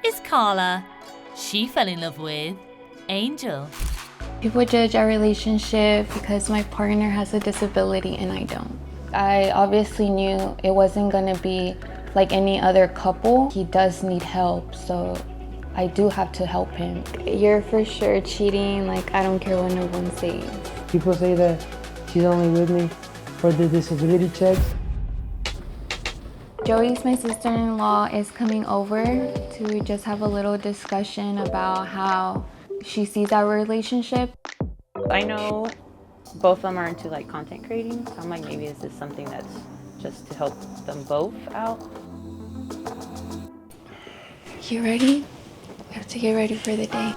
is Karla. She fell in love with Angel. People judge our relationship because my partner has a disability and I don't. I obviously knew it wasn't gonna be like any other couple. He does need help, so I do have to help him. You're for sure cheating, like I don't care what no one says. People say that she's only with me for the disability checks. Joey's my sister-in-law is coming over to just have a little discussion about how she sees our relationship. I know both of them are into like content creating, so I'm like, maybe this is something that's just to help them both out. You ready? We have to get ready for the day.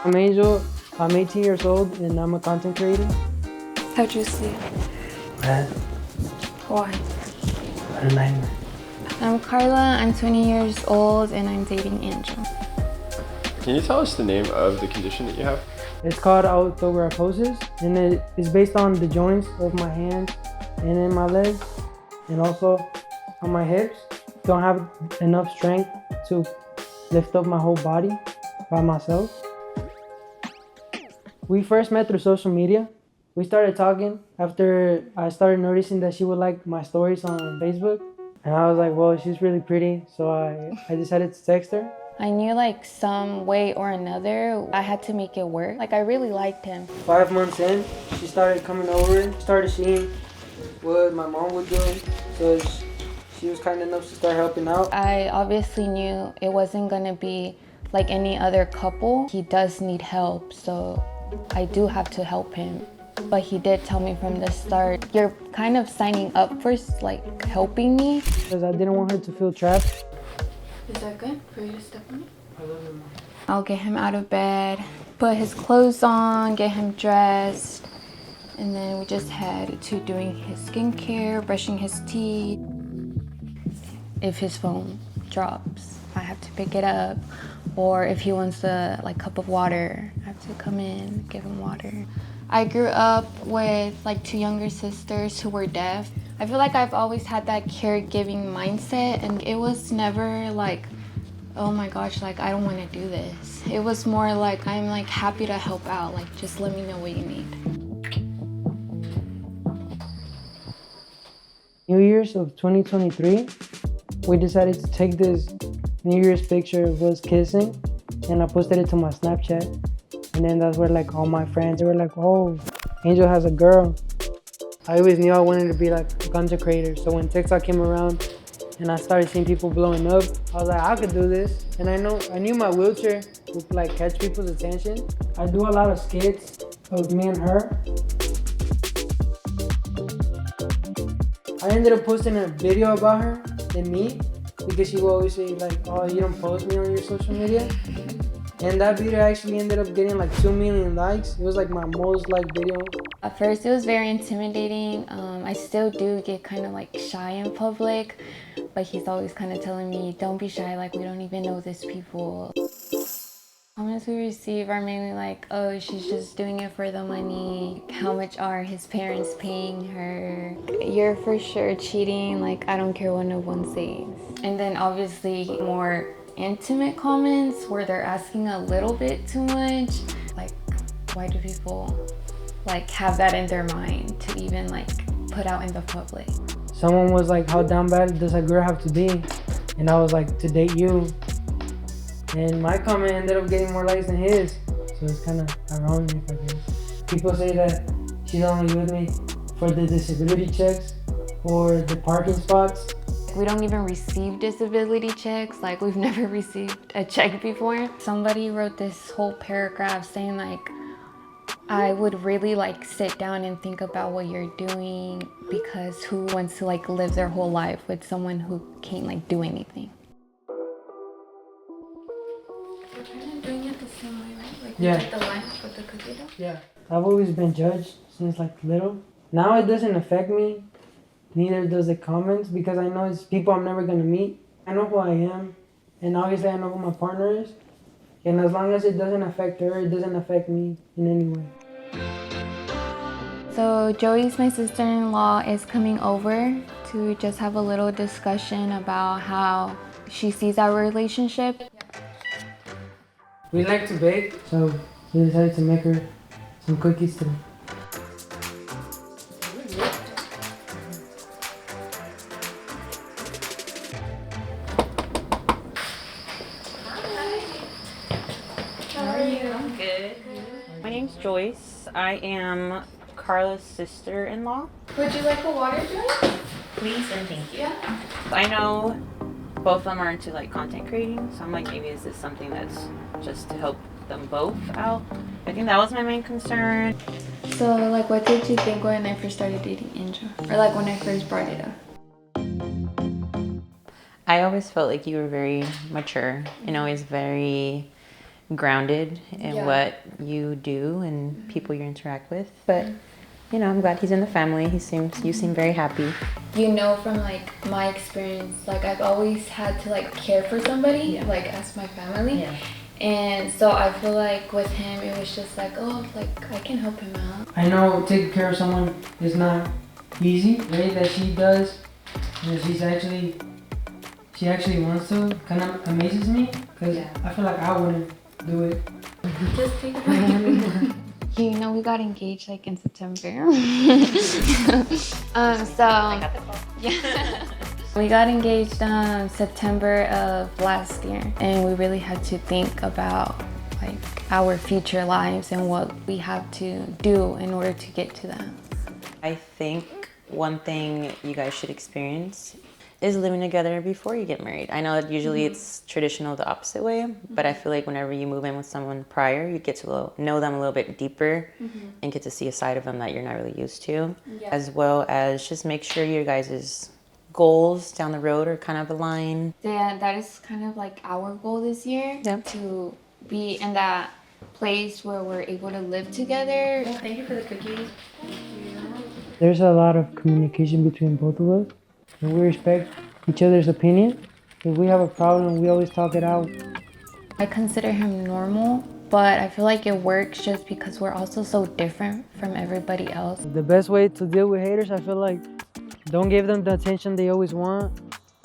I'm Angel, I'm 18 years old and I'm a content creator. How'd you sleep? Bad. Why? I had a nightmare. I'm Karla, I'm 20 years old and I'm dating Angel. Can you tell us the name of the condition that you have? It's called Accuse, and it is based on the joints of my hands and in my legs, and also on my hips. Don't have enough strength to lift up my whole body by myself. We first met through social media. We started talking after I started noticing that she would like my stories on Facebook. And I was like, well, she's really pretty. So I decided to text her. I knew like some way or another, I had to make it work. Like I really liked him. 5 months in, she started coming over, started seeing what my mom was doing. So she was kind enough to start helping out. I obviously knew it wasn't gonna be like any other couple. He does need help, so I do have to help him. But he did tell me from the start, you're kind of signing up for like helping me. Because I didn't want her to feel trapped. Is that good for you to step on it? I love her, Mom. I'll get him out of bed, put his clothes on, get him dressed. And then we just head to doing his skincare, brushing his teeth. If his phone drops, I have to pick it up. Or if he wants a cup of water, I have to come in, give him water. I grew up with like 2 younger sisters who were deaf. I feel like I've always had that caregiving mindset, and it was never like, oh my gosh, like I don't want to do this. It was more like, I'm like happy to help out, like just let me know what you need. New Year's of 2023, we decided to take this New Year's picture of us kissing, and I posted it to my Snapchat. And then that's where like all my friends, they were like, oh, Angel has a girl. I always knew I wanted to be like a content creator. So when TikTok came around and I started seeing people blowing up, I was like, I could do this. And I knew my wheelchair would like catch people's attention. I do a lot of skits of me and her. I ended up posting a video about her and me because she would always say like, oh, you don't post me on your social media. And that video actually ended up getting like 2 million likes. It was like my most liked video. At first it was very intimidating. I still do get kind of like shy in public, but he's always kind of telling me, don't be shy, like we don't even know these people. Comments we receive are mainly like, oh, she's just doing it for the money. How much are his parents paying her? You're for sure cheating, like I don't care what no one says. And then obviously more intimate comments where they're asking a little bit too much. Like, why do people like have that in their mind to even like put out in the public? Someone was like, how down bad does a girl have to be? And I was like, to date you. And my comment ended up getting more likes than his. So it's kind of ironic, I guess. People say that she's only with me for the disability checks or the parking spots. We don't even receive disability checks. Like we've never received a check before. Somebody wrote this whole paragraph saying like, I would really like sit down and think about what you're doing, because who wants to like live their whole life with someone who can't like do anything? We're kind of doing it the same way, right? Like yeah. With the lamp with the cookie dough? Yeah. I've always been judged since like little. Now it doesn't affect me. Neither does the comments, because I know it's people I'm never gonna meet. I know who I am, and obviously I know who my partner is. And as long as it doesn't affect her, it doesn't affect me in any way. So Joey's my sister-in-law is coming over to just have a little discussion about how she sees our relationship. We like to bake, so we decided to make her some cookies today. My name's Joyce. I am Karla's sister-in-law. Would you like a water, Joyce? Please and thank you. Yeah. I know both of them are into like content creating, so I'm like, maybe is this something that's just to help them both out? I think that was my main concern. So, like, what did you think when I first started dating Angel? Or, like, when I first brought it up? I always felt like you were very mature and always very grounded in what you do and people you interact with. But you know, I'm glad he's in the family. You seem very happy. You know, from, like, my experience, like, I've always had to, like, care for somebody, like, as my family. Yeah. And so I feel like with him, it was just like, oh, like, I can help him out. I know taking care of someone is not easy. The way that she does, and she actually wants to, kind of amazes me, because I feel like I wouldn't do it. Just take it. You know, we got engaged like in September. We got engaged September of last year, and we really had to think about like our future lives and what we have to do in order to get to that. I think one thing you guys should experience is living together before you get married. I know that usually it's traditional the opposite way, but I feel like whenever you move in with someone prior, you get to know them a little bit deeper and get to see a side of them that you're not really used to, as well as just make sure your guys' goals down the road are kind of aligned. Yeah, that is kind of like our goal this year, to be in that place where we're able to live together. Well, thank you for the cookies. There's a lot of communication between both of us, and we respect each other's opinion. If we have a problem, we always talk it out. I consider him normal, but I feel like it works just because we're also so different from everybody else. The best way to deal with haters, I feel like, don't give them the attention they always want,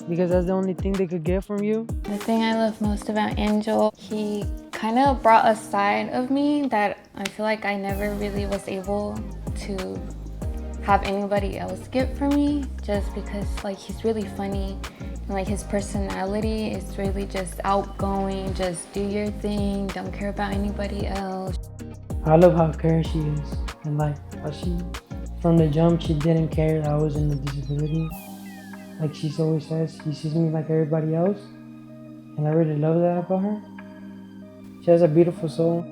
because that's the only thing they could get from you. The thing I love most about Angel, he kind of brought a side of me that I feel like I never really was able to have anybody else get from me, just because like he's really funny and like his personality is really just outgoing, just do your thing, don't care about anybody else. I love how caring she is, and like how she, from the jump, she didn't care that I was in a disability. Like she always says, she sees me like everybody else, and I really love that about her. She has a beautiful soul.